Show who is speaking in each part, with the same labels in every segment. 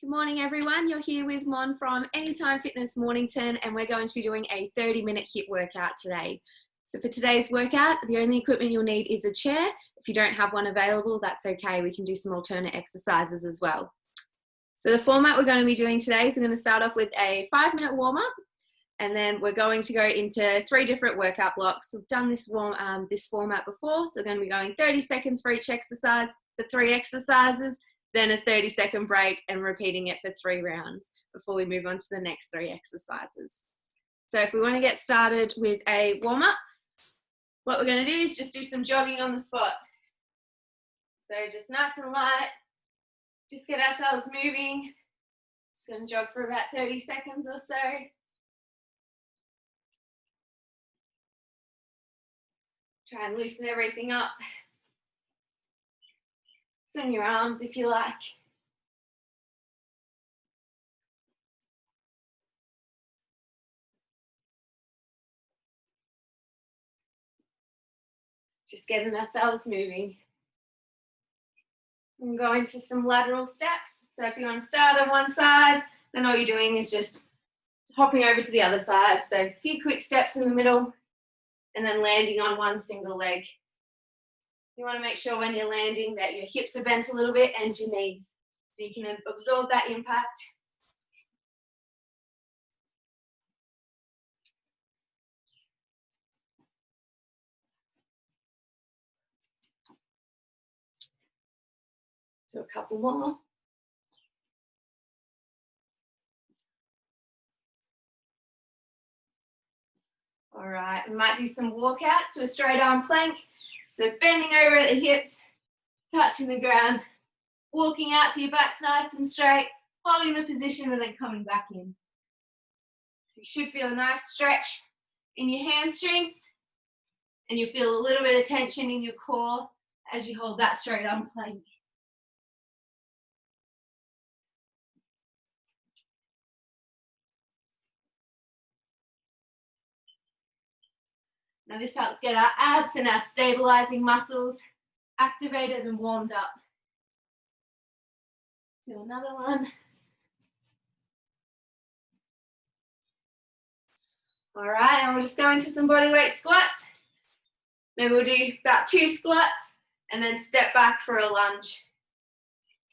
Speaker 1: Good morning, everyone. You're here with Mon from Anytime Fitness Mornington, and we're going to be doing a 30-minute HIIT workout today. So for today's workout, the only equipment you'll need is a chair. If you don't have one available, that's okay. We can do some alternate exercises as well. So the format we're going to be doing today is we're going to start off with a 5-minute warm-up, and then we're going to go into 3 different workout blocks. We've done this format before, so we're going to be going 30 seconds for each exercise for 3 exercises, then a 30-second break and repeating it for 3 rounds before we move on to the next 3 exercises. So if we want to get started with a warm-up, what we're going to do is just do some jogging on the spot. So just nice and light, just get ourselves moving. Just going to jog for about 30 seconds or so. Try and loosen everything up. Swing your arms if you like. Just getting ourselves moving. And go into some lateral steps. So if you want to start on one side, then all you're doing is just hopping over to the other side. So a few quick steps in the middle and then landing on one single leg. You want to make sure when you're landing that your hips are bent a little bit and your knees, so you can absorb that impact. Do a couple more. All right, we might do some walkouts to a straight arm plank. So bending over at the hips, touching the ground, walking out to your back's nice and straight, holding the position and then coming back in. So you should feel a nice stretch in your hamstrings and you feel a little bit of tension in your core as you hold that straight arm plank. Now this helps get our abs and our stabilizing muscles activated and warmed up. Do another one. All right, and we'll just go into some bodyweight squats. Maybe we'll do about 2 squats and then step back for a lunge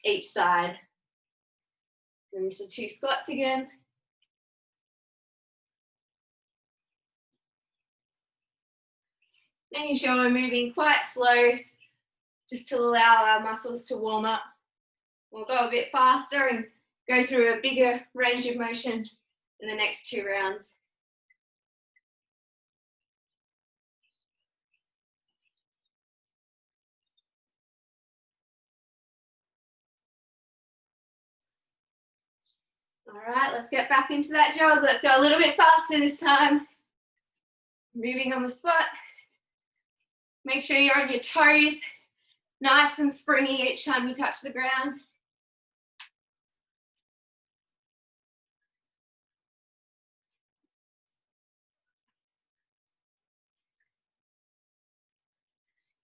Speaker 1: each side. Into 2 squats again. Making sure we're moving quite slow just to allow our muscles to warm up. We'll go a bit faster and go through a bigger range of motion in the next 2 rounds. All right, let's get back into that jog. Let's go a little bit faster this time. Moving on the spot. Make sure you're on your toes, nice and springy each time you touch the ground.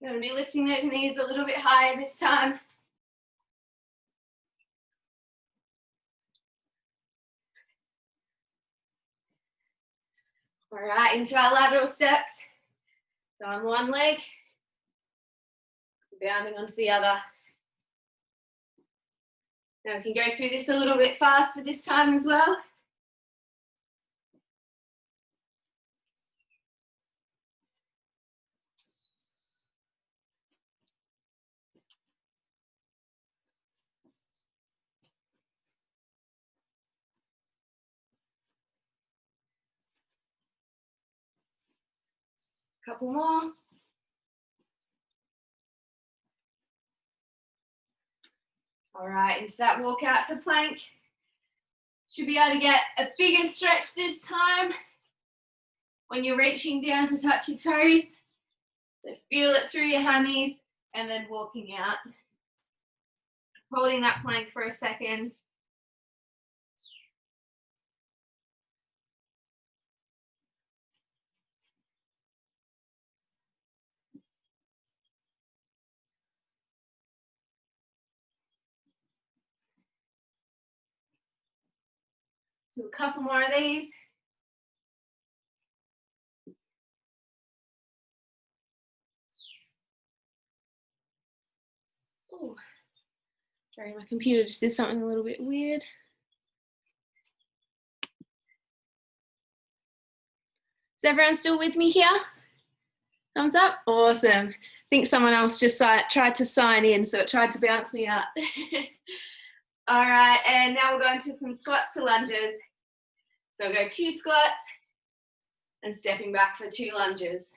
Speaker 1: You're going to be lifting those knees a little bit higher this time. All right, into our lateral steps. So on one leg, bounding onto the other. Now we can go through this a little bit faster this time as well. Couple more. All right, into that walk out to plank. Should be able to get a bigger stretch this time when you're reaching down to touch your toes. So feel it through your hammies and then walking out. Holding that plank for a second. Do a couple more of these. Ooh. Sorry, my computer just did something a little bit weird. Is everyone still with me here? Thumbs up? Awesome. I think someone else just tried to sign in, so it tried to bounce me out. All right, and now we're going to some squats to lunges. So we'll go 2 squats and stepping back for 2 lunges.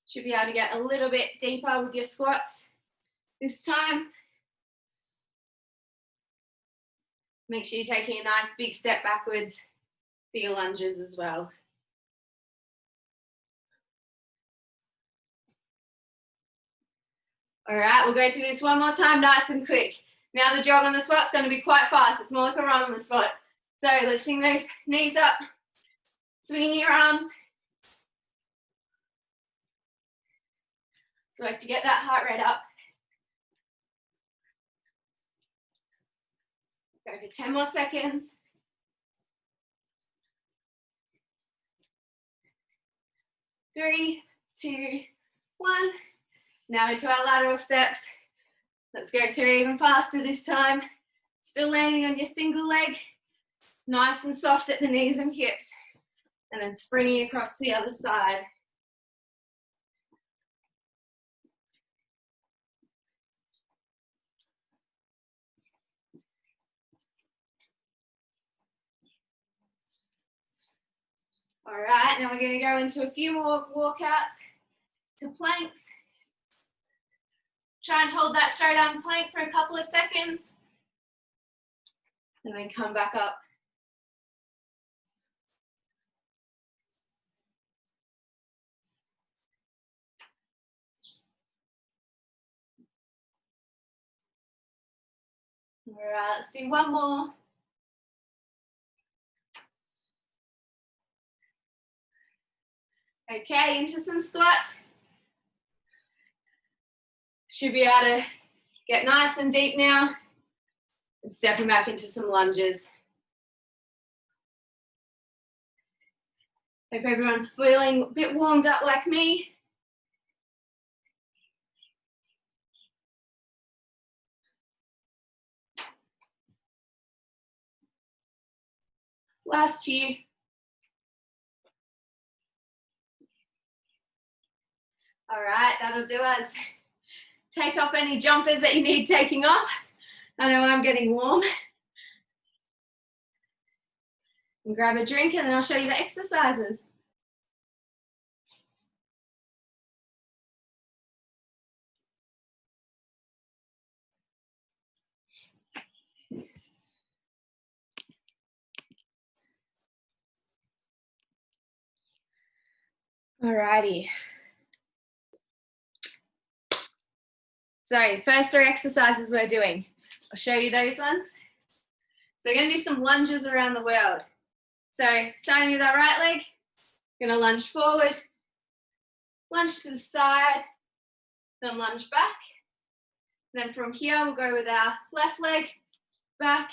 Speaker 1: Should be able to get a little bit deeper with your squats this time. Make sure you're taking a nice big step backwards for your lunges as well. All right, we'll go through this one more time, nice and quick. Now the jog on the spot's going to be quite fast. It's more like a run on the spot. So lifting those knees up, swinging your arms. So we have to get that heart rate up. Go for 10 more seconds. 3, 2, 1. Now into our lateral steps. Let's go through even faster this time. Still landing on your single leg. Nice and soft at the knees and hips. And then springing across the other side. All right, now we're going to go into a few more walkouts to planks. Try and hold that straight arm plank for a couple of seconds. And then come back up. All right, let's do one more. Okay, into some squats. Should be able to get nice and deep now. And stepping back into some lunges. Hope everyone's feeling a bit warmed up like me. Last few. All right, that'll do us. Take off any jumpers that you need taking off. I know I'm getting warm. And grab a drink and then I'll show you the exercises. Alrighty. So first 3 exercises we're doing. I'll show you those ones. So we're going to do some lunges around the world. So starting with our right leg, we're going to lunge forward, lunge to the side, then lunge back. Then from here we'll go with our left leg, back,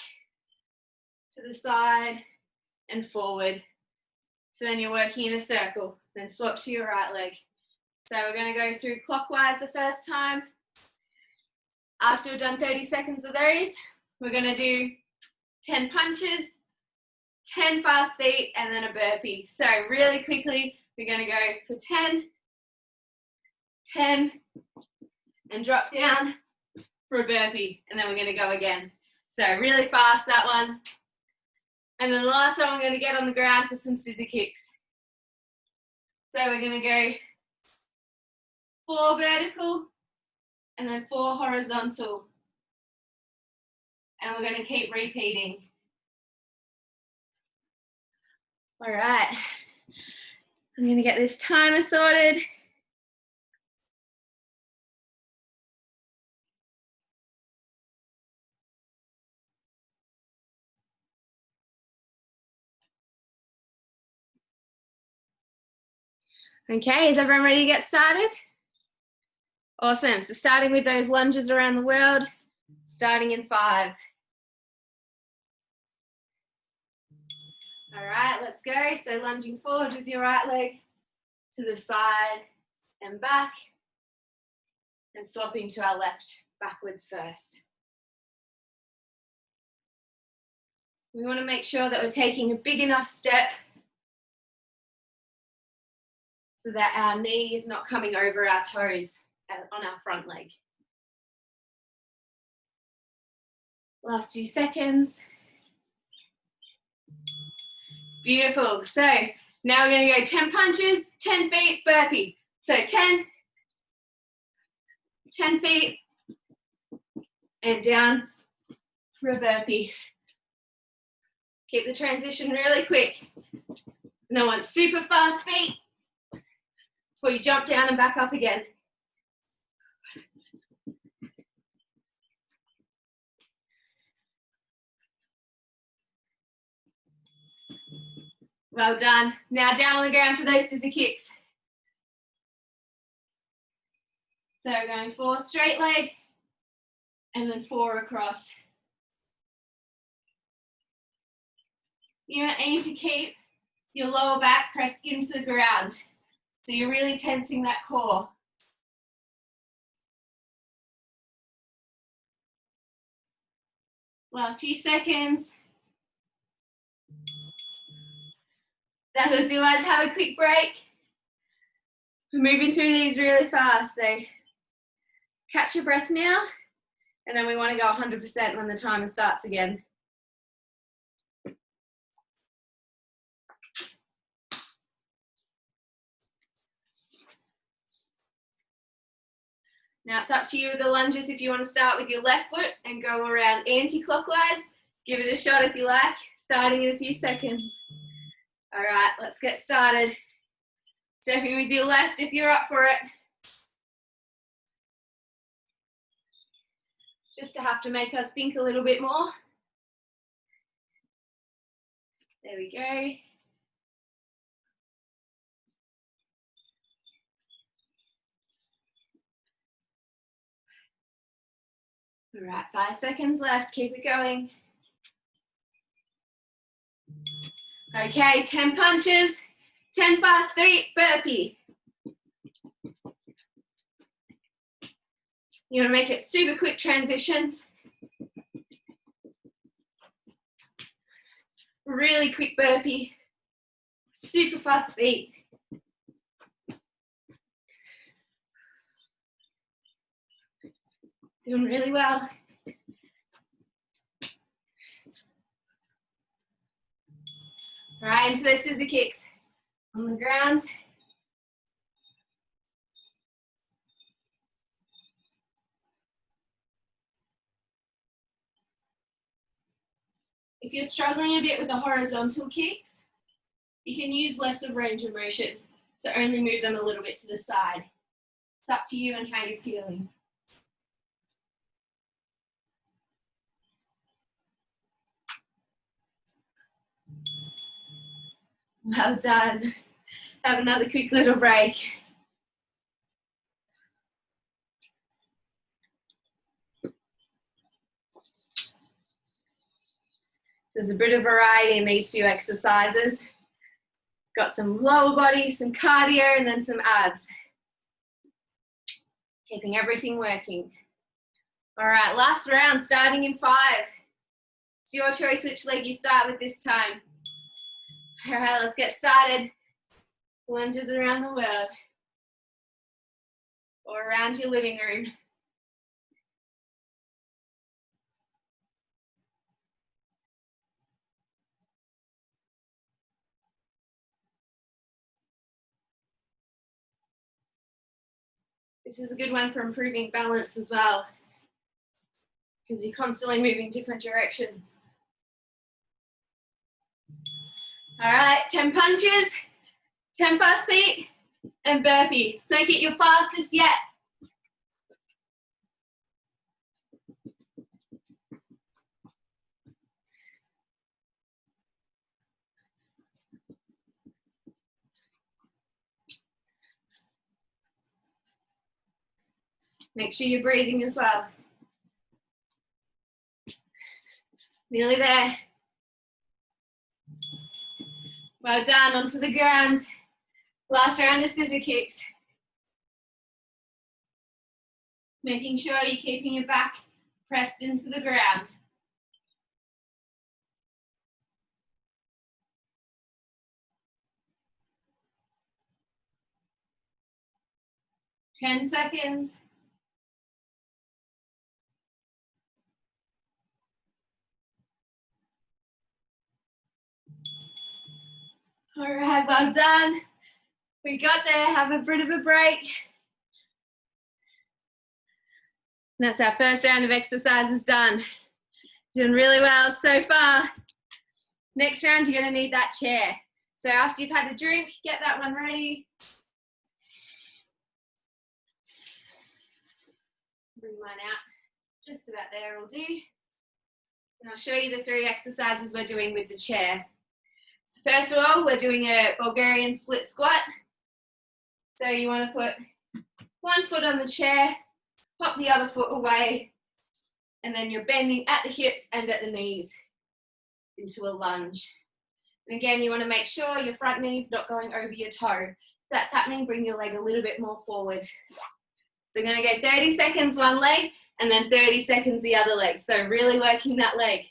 Speaker 1: to the side, and forward. So then you're working in a circle. Then swap to your right leg. So we're going to go through clockwise the first time. After we've done 30 seconds of those, we're going to do 10 punches, 10 fast feet, and then a burpee. So really quickly, we're going to go for 10, 10, and drop down for a burpee. And then we're going to go again. So really fast, that one. And then the last one, we're going to get on the ground for some scissor kicks. So we're going to go 4 vertical and then 4 horizontal. And we're going to keep repeating. All right. I'm going to get this timer sorted. Okay, is everyone ready to get started? Awesome, so starting with those lunges around the world, starting in 5. All right, let's go. So lunging forward with your right leg to the side and back, and swapping to our left backwards first. We want to make sure that we're taking a big enough step so that our knee is not coming over our toes on our front leg. Last few seconds. Beautiful. So now we're going to go 10 punches, 10 feet, burpee. So 10 feet, and down for a burpee. Keep the transition really quick. No one super fast feet before you jump down and back up again. Well done. Now down on the ground for those scissor kicks. So going 4 straight leg, and then 4 across. You aim to keep your lower back pressed into the ground. So you're really tensing that core. Last few seconds. That'll do us. Have a quick break. We're moving through these really fast, so catch your breath now, and then we want to go 100% when the timer starts again. Now it's up to you with the lunges. If you want to start with your left foot and go around anti-clockwise, give it a shot if you like, starting in a few seconds. All right, let's get started. Stepping with your left if you're up for it. Just to have to make us think a little bit more. There we go. All right, 5 seconds left, keep it going. Okay, 10 punches, 10 fast feet, burpee. You want to make it super quick transitions. Really quick burpee, super fast feet. Doing really well. All right, into those scissor kicks on the ground. If you're struggling a bit with the horizontal kicks, you can use less of range of motion, so only move them a little bit to the side. It's up to you and how you're feeling. Well done. Have another quick little break. There's a bit of variety in these few exercises. Got some lower body, some cardio, and then some abs. Keeping everything working. All right, last round, starting in 5. It's your choice which leg you start with this time. All right, let's get started. Lunges around the world or around your living room. This is a good one for improving balance as well, because you're constantly moving different directions. All right, 10 punches, 10 fast feet, and burpee. So make it your fastest yet. Make sure you're breathing as well. Nearly there. Well done, onto the ground. Last round of scissor kicks. Making sure you're keeping your back pressed into the ground. Ten seconds. All right, well done. We got there, have a bit of a break. And that's our first round of exercises done. Doing really well so far. Next round, you're gonna need that chair. So after you've had a drink, get that one ready. Bring mine out, just about there will do. And I'll show you the 3 exercises we're doing with the chair. So first of all, we're doing a Bulgarian split squat. So you want to put one foot on the chair, pop the other foot away, and then you're bending at the hips and at the knees into a lunge. And again, you want to make sure your front knee's not going over your toe. If that's happening, bring your leg a little bit more forward. So we're going to go 30 seconds one leg, and then 30 seconds the other leg. So really working that leg.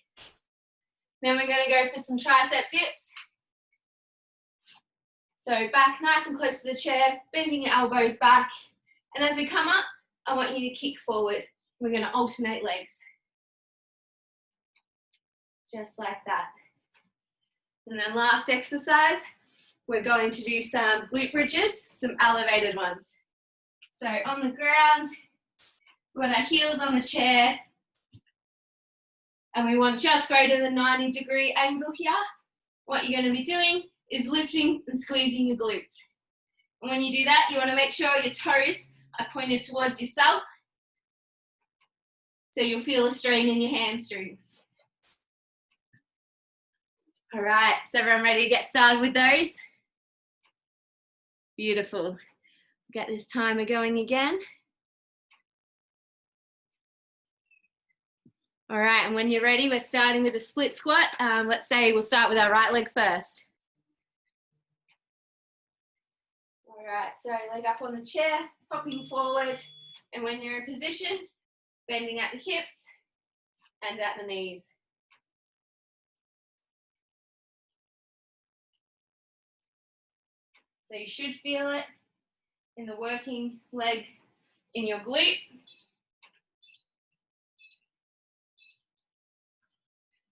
Speaker 1: Then we're going to go for some tricep dips. So back nice and close to the chair, bending your elbows back. And as we come up, I want you to kick forward. We're going to alternate legs. Just like that. And then last exercise, we're going to do some glute bridges, some elevated ones. So on the ground, we've got our heels on the chair, and we want just greater than 90-degree angle here. What you're going to be doing is lifting and squeezing your glutes. And when you do that, you want to make sure your toes are pointed towards yourself, so you'll feel a strain in your hamstrings. All right, is everyone ready to get started with those? Beautiful. Get this timer going again. All right, and when you're ready, we're starting with a split squat. Let's say we'll start with our right leg first. All right, so leg up on the chair, popping forward, and when you're in position, bending at the hips and at the knees. So you should feel it in the working leg in your glute.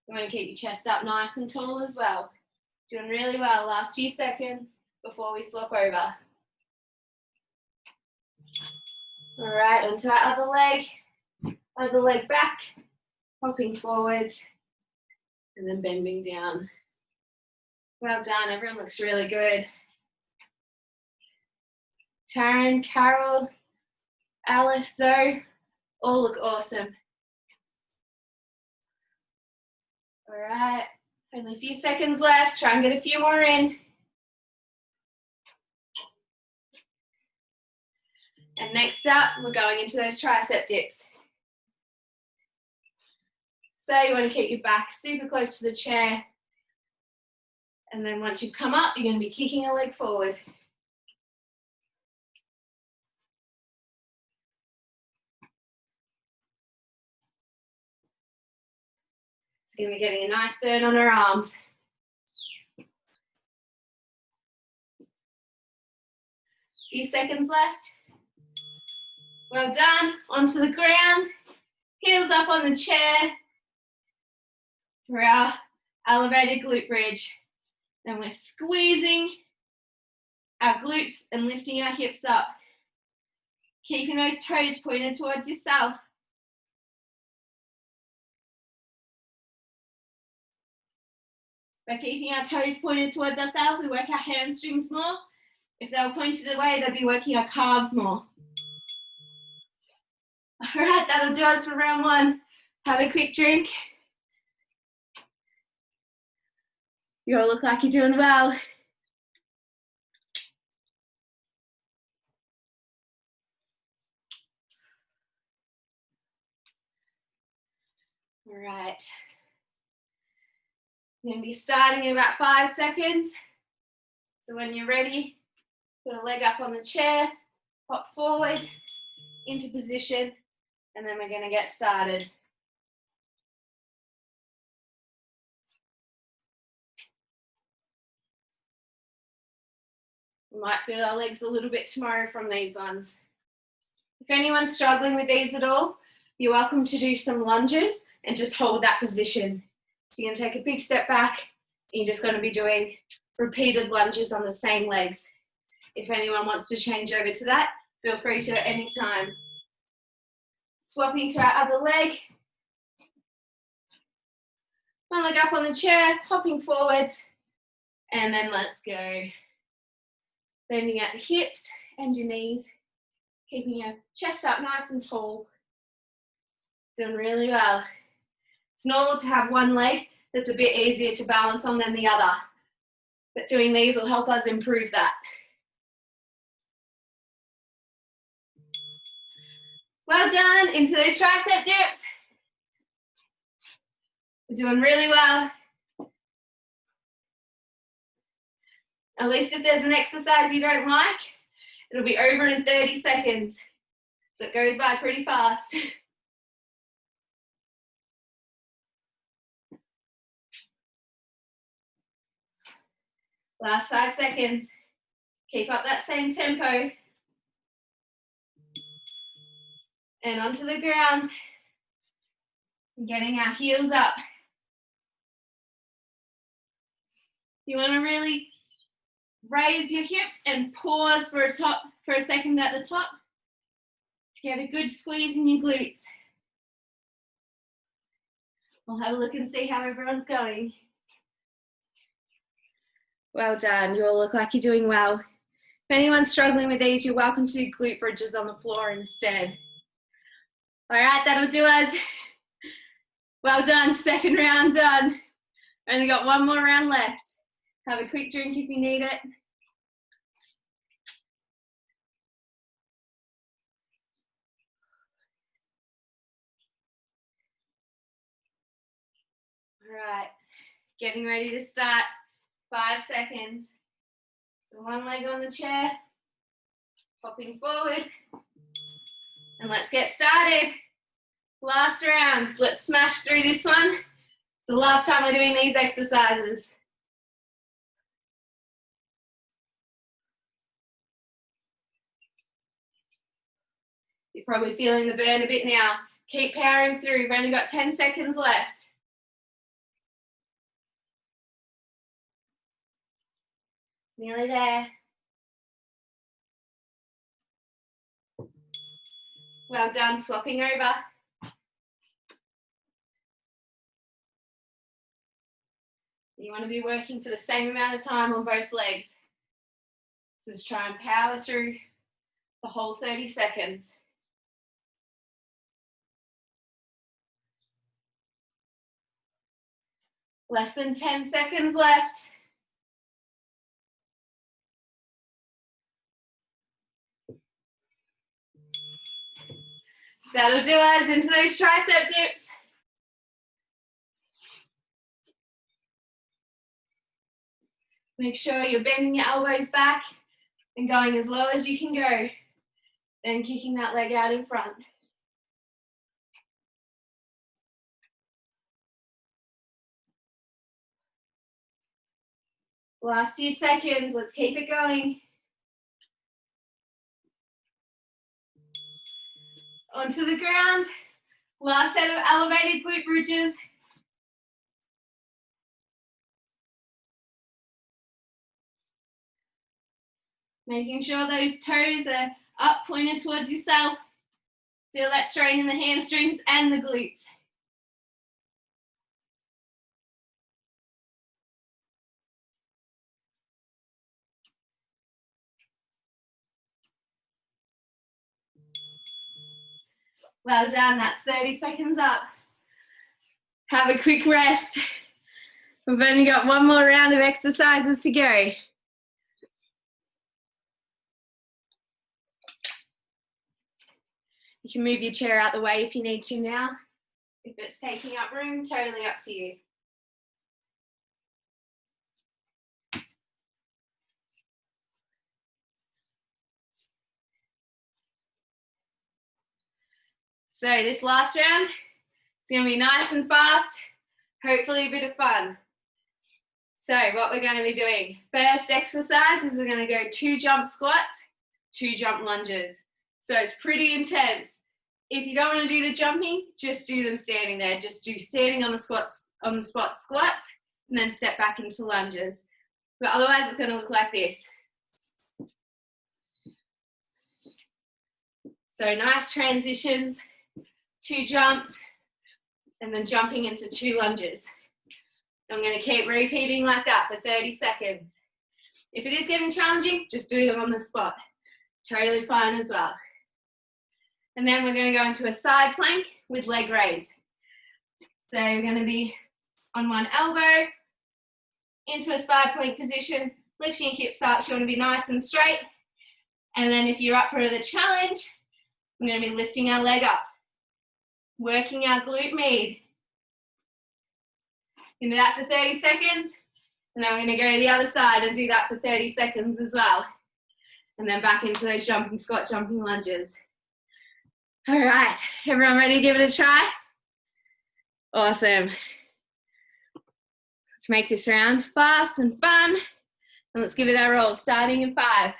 Speaker 1: You want to keep your chest up nice and tall as well. Doing really well. Last few seconds before we swap over. All right, onto our other leg back, hopping forward, and then bending down. Well done, everyone looks really good. Taryn, Carol, Alice, Zoe, all look awesome. All right, only a few seconds left. Try and get a few more in. And next up, we're going into those tricep dips. So you want to keep your back super close to the chair. And then once you've come up, you're going to be kicking a leg forward. It's going to be getting a nice burn on our arms. Few seconds left. Well done. Onto the ground. Heels up on the chair for our elevated glute bridge. And we're squeezing our glutes and lifting our hips up. Keeping those toes pointed towards yourself. By keeping our toes pointed towards ourselves, we work our hamstrings more. If they were pointed away, they'd be working our calves more. All right, that'll do us for round one. Have a quick drink. You all look like you're doing well. All right. I'm going to be starting in about 5 seconds. So when you're ready, put a leg up on the chair, hop forward into position, and then we're going to get started. We might feel our legs a little bit tomorrow from these ones. If anyone's struggling with these at all, you're welcome to do some lunges and just hold that position. So you're going to take a big step back, and you're just going to be doing repeated lunges on the same legs. If anyone wants to change over to that, feel free to at any time. Swapping to our other leg. One leg up on the chair, hopping forwards, and then let's go. Bending at the hips and your knees, keeping your chest up nice and tall. Doing really well. It's normal to have one leg that's a bit easier to balance on than the other, but doing these will help us improve that. Well done, into those tricep dips. We're doing really well. At least if there's an exercise you don't like, it'll be over in 30 seconds. So it goes by pretty fast. Last 5 seconds. Keep up that same tempo. And onto the ground. Getting our heels up. You want to really raise your hips and pause for a second at the top to get a good squeeze in your glutes. We'll have a look and see how everyone's going. Well done, you all look like you're doing well. If anyone's struggling with these, you're welcome to do glute bridges on the floor instead. All right, that'll do us. Well done, second round done. Only got one more round left. Have a quick drink if you need it. All right, getting ready to start. 5 seconds. So one leg on the chair, hopping forward, and let's get started. Last round, let's smash through this one. It's the last time we're doing these exercises. You're probably feeling the burn a bit now. Keep powering through, we've only got 10 seconds left. Nearly there. Well done, swapping over. You want to be working for the same amount of time on both legs. So just try and power through the whole 30 seconds. Less than 10 seconds left. That'll do us into those tricep dips. Make sure you're bending your elbows back and going as low as you can go. Then kicking that leg out in front. Last few seconds, let's keep it going. Onto the ground. Last set of elevated glute bridges. Making sure those toes are up, pointed towards yourself. Feel that strain in the hamstrings and the glutes. Well done, that's 30 seconds up. Have a quick rest. We've only got one more round of exercises to go. You can move your chair out the way if you need to now. If it's taking up room, totally up to you. So this last round, it's going to be nice and fast, hopefully a bit of fun. So what we're going to be doing, first exercise is we're going to go 2 jump squats, 2 jump lunges. So it's pretty intense. If you don't want to do the jumping, just do them standing there. Just do standing on the spot squats, and then step back into lunges. But otherwise it's going to look like this. So nice transitions, 2 jumps, and then jumping into 2 lunges. I'm going to keep repeating like that for 30 seconds. If it is getting challenging, just do them on the spot. Totally fine as well. And then we're going to go into a side plank with leg raise. So we're going to be on one elbow, into a side plank position, lifting your hips up. So you want to be nice and straight. And then if you're up for the challenge, we're going to be lifting our leg up, working our glute med. Into that for 30 seconds, and then we're going to go to the other side and do that for 30 seconds as well. And then back into those jumping squat, jumping lunges. All right, everyone ready to give it a try? Awesome. Let's make this round fast and fun, and let's give it our all, starting in 5.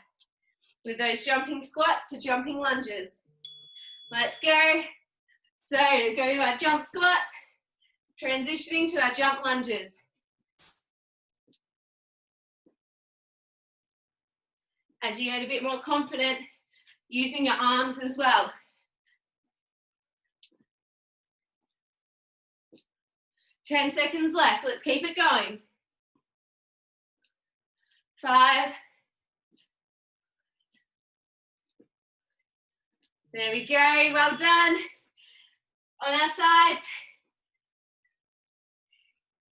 Speaker 1: With those jumping squats to jumping lunges. Let's go. So go to our jump squats, transitioning to our jump lunges. As you get a bit more confident, using your arms as well. Ten seconds left, let's keep it going. 5. There we go, well done. On our sides.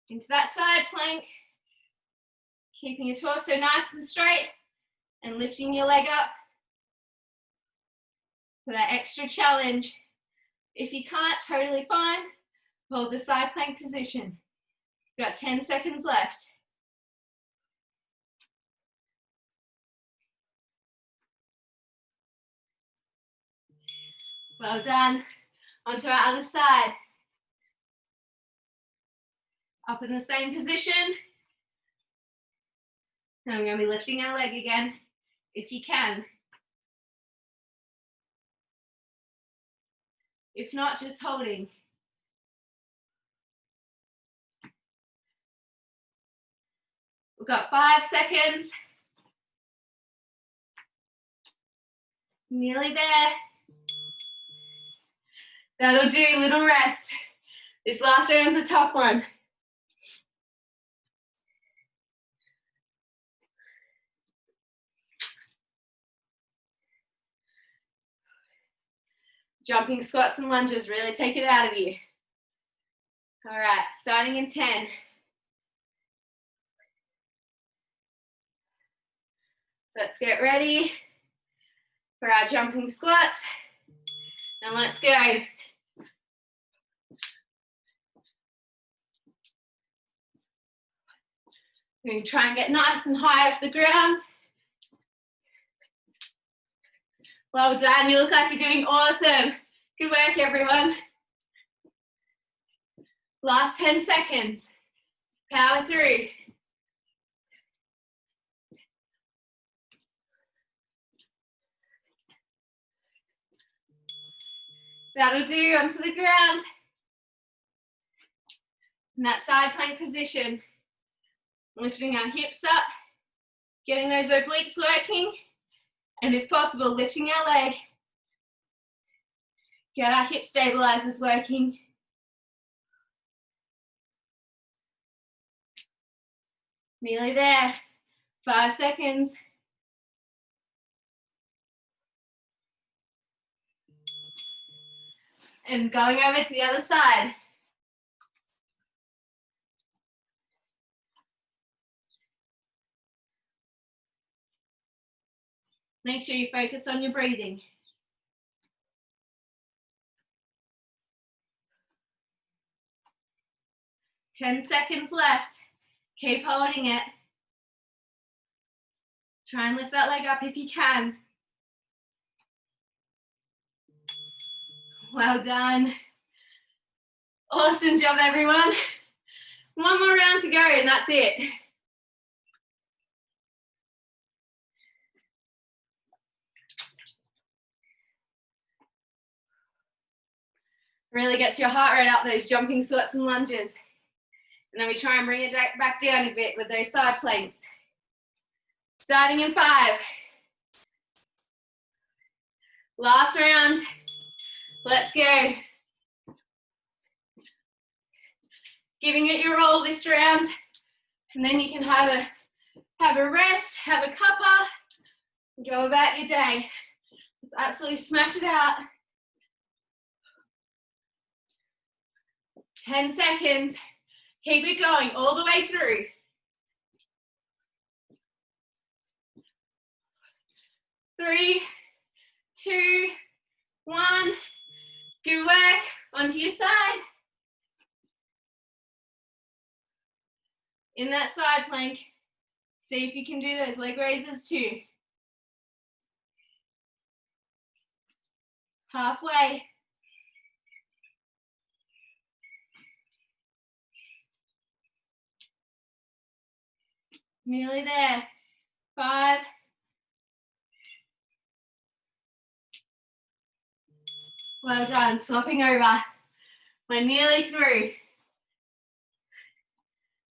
Speaker 1: Into that side plank. Keeping your torso nice and straight and lifting your leg up for that extra challenge. If you can't, totally fine. Hold the side plank position. You've got 10 seconds left. Well done. Onto our other side. Up in the same position. Now I'm going to be lifting our leg again, if you can. If not, just holding. We've got 5 seconds. Nearly there. That'll do, little rest. This last round's a tough one. Jumping squats and lunges, really take it out of you. All right, starting in 10. Let's get ready for our jumping squats. And let's go. We're going to try and get nice and high off the ground. Well done, you look like you're doing awesome. Good work, everyone. Last 10 seconds. Power through. That'll do, onto the ground. In that side plank position. Lifting our hips up, getting those obliques working, and if possible, lifting our leg. Get our hip stabilizers working. Nearly there. 5 seconds. And going over to the other side. Make sure you focus on your breathing. 10 seconds left. Keep holding it. Try and lift that leg up if you can. Well done. Awesome job, everyone. One more round to go and that's it. Really gets your heart rate up, those jumping squats and lunges. And then we try and bring it back down a bit with those side planks. Starting in 5. Last round. Let's go. Giving it your all this round. And then you can have a rest, have a cuppa, and go about your day. Let's absolutely smash it out. 10 seconds. Keep it going all the way through. 3, 2, 1. Good work. Onto your side. In that side plank, see if you can do those leg raises too. Halfway. Nearly there. 5. Well done. Swapping over. We're nearly through.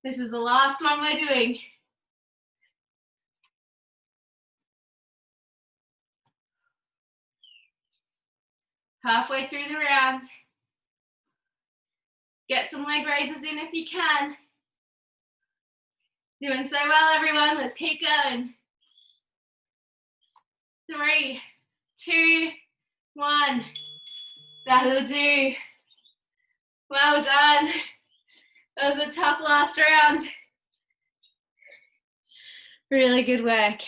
Speaker 1: This is the last one we're doing. Halfway through the round. Get some leg raises in if you can. Doing so well, everyone. Let's keep going. 3, 2, 1. That'll do. Well done. That was a tough last round. Really good work.